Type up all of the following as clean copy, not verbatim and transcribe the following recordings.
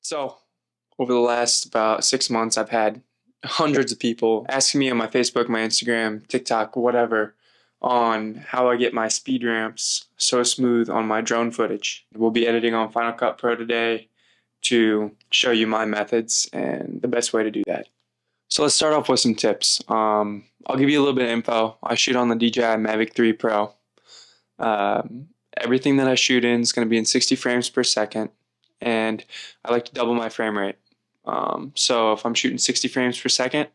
So, over the last about 6 months, I've had hundreds of people asking me on my Facebook, my Instagram, TikTok, whatever, on how I get my speed ramps so smooth on my drone footage. We'll be editing on Final Cut Pro today to show you my methods and the best way to do that. So let's start off with some tips. I'll give you a little bit of info. I shoot on the DJI Mavic 3 Pro. Everything that I shoot in is going to be in 60 frames per second, and I like to double my frame rate. So if I'm shooting 60 frames per second,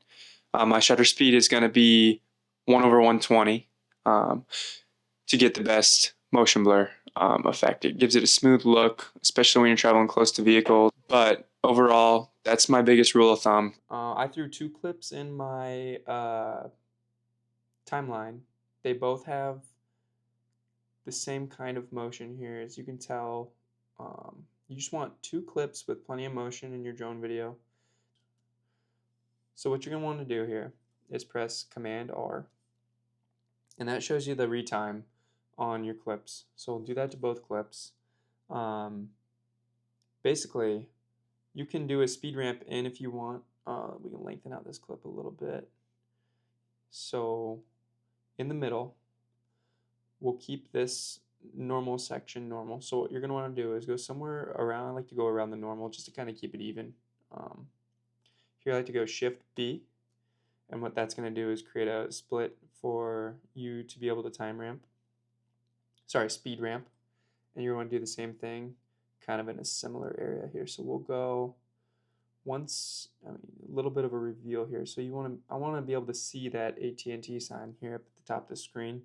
my shutter speed is going to be 1/120 to get the best motion blur effect. It gives it a smooth look, especially when you're traveling close to vehicles. But overall, that's my biggest rule of thumb. I threw 2 clips in my timeline. They both have the same kind of motion here. As you can tell, you just want 2 clips with plenty of motion in your drone video. So what you're going to want to do here is press Command R, and that shows you the retime on your clips. So we'll do that to both clips. Basically, you can do a speed ramp in if you want. We can lengthen out this clip a little bit. So in the middle, we'll keep this normal section normal. So what you're going to want to do is go somewhere around. I like to go around the normal just to kind of keep it even. Here I like to go Shift B, and what that's going to do is create a split for you to be able to speed ramp. And you're going to do the same thing kind of in a similar area here. So we'll go a little bit of a reveal here. So I want to be able to see that AT&T sign here up at the top of the screen,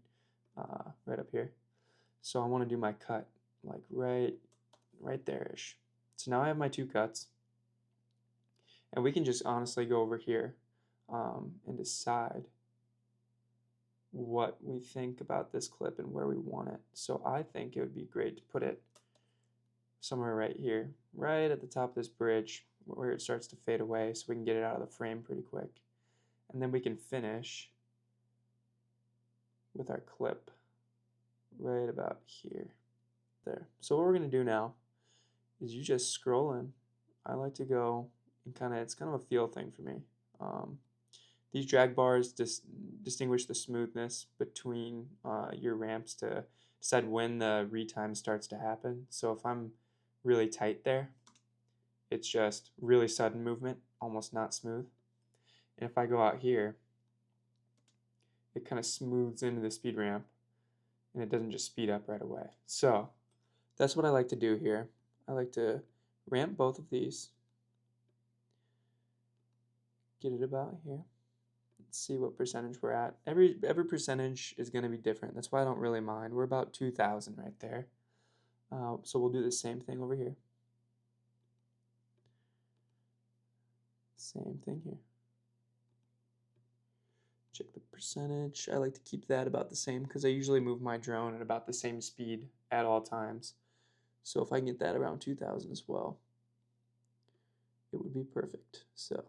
right up here. So I want to do my cut like right there-ish. So now I have my 2 cuts, and we can just honestly go over here and decide what we think about this clip and where we want it. So I think it would be great to put it somewhere right here, right at the top of this bridge where it starts to fade away, so we can get it out of the frame pretty quick. And then we can finish with our clip right about here. There. So what we're going to do now is you just scroll in. I like to go and it's kind of a feel thing for me. These drag bars distinguish the smoothness between your ramps to decide when the retime starts to happen. So if I'm really tight there, it's just really sudden movement, almost not smooth. And if I go out here, it kind of smooths into the speed ramp, and it doesn't just speed up right away. So that's what I like to do here. I like to ramp both of these, get it about here. Let's see what percentage we're at. Every percentage is going to be different. That's why I don't really mind. We're about 2,000 right there. So we'll do the same thing over here. Same thing here. Check the percentage. I like to keep that about the same because I usually move my drone at about the same speed at all times. So if I can get that around 2,000 as well, it would be perfect. So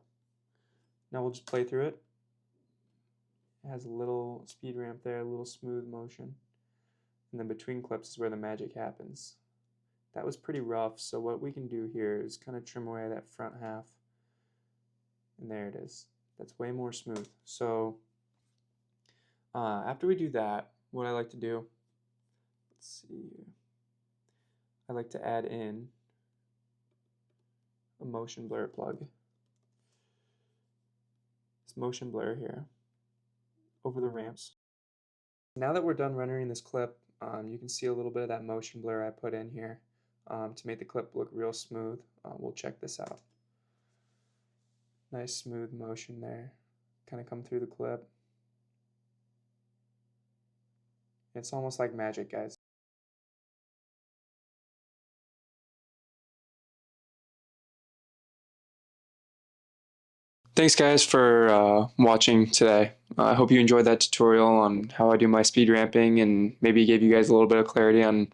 now we'll just play through it. It has a little speed ramp there, a little smooth motion. And then between clips is where the magic happens. That was pretty rough, so what we can do here is kind of trim away that front half. And there it is. That's way more smooth. So after we do that, what I like to do, let's see here. I like to add in a motion blur plug. This motion blur here over the ramps. Now that we're done rendering this clip, you can see a little bit of that motion blur I put in here to make the clip look real smooth. We'll check this out. Nice smooth motion there, kind of come through the clip. It's almost like magic, guys. Thanks guys for watching today. I hope you enjoyed that tutorial on how I do my speed ramping, and maybe gave you guys a little bit of clarity on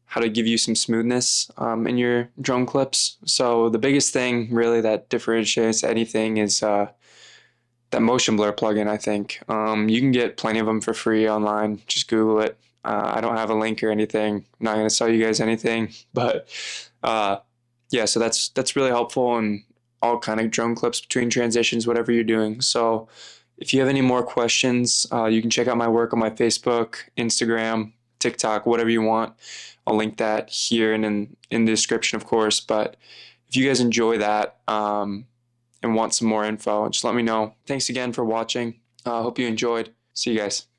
how to give you some smoothness in your drone clips. So the biggest thing really that differentiates anything is that motion blur plugin, I think. You can get plenty of them for free online. Just Google it. I don't have a link or anything. I'm not going to sell you guys anything, but yeah, so that's really helpful, and all kind of drone clips between transitions, whatever you're doing. So if you have any more questions, you can check out my work on my Facebook, Instagram, TikTok, whatever you want. I'll link that here and in the description, of course. But if you guys enjoy that and want some more info, just let me know. Thanks again for watching. I hope you enjoyed. See you guys.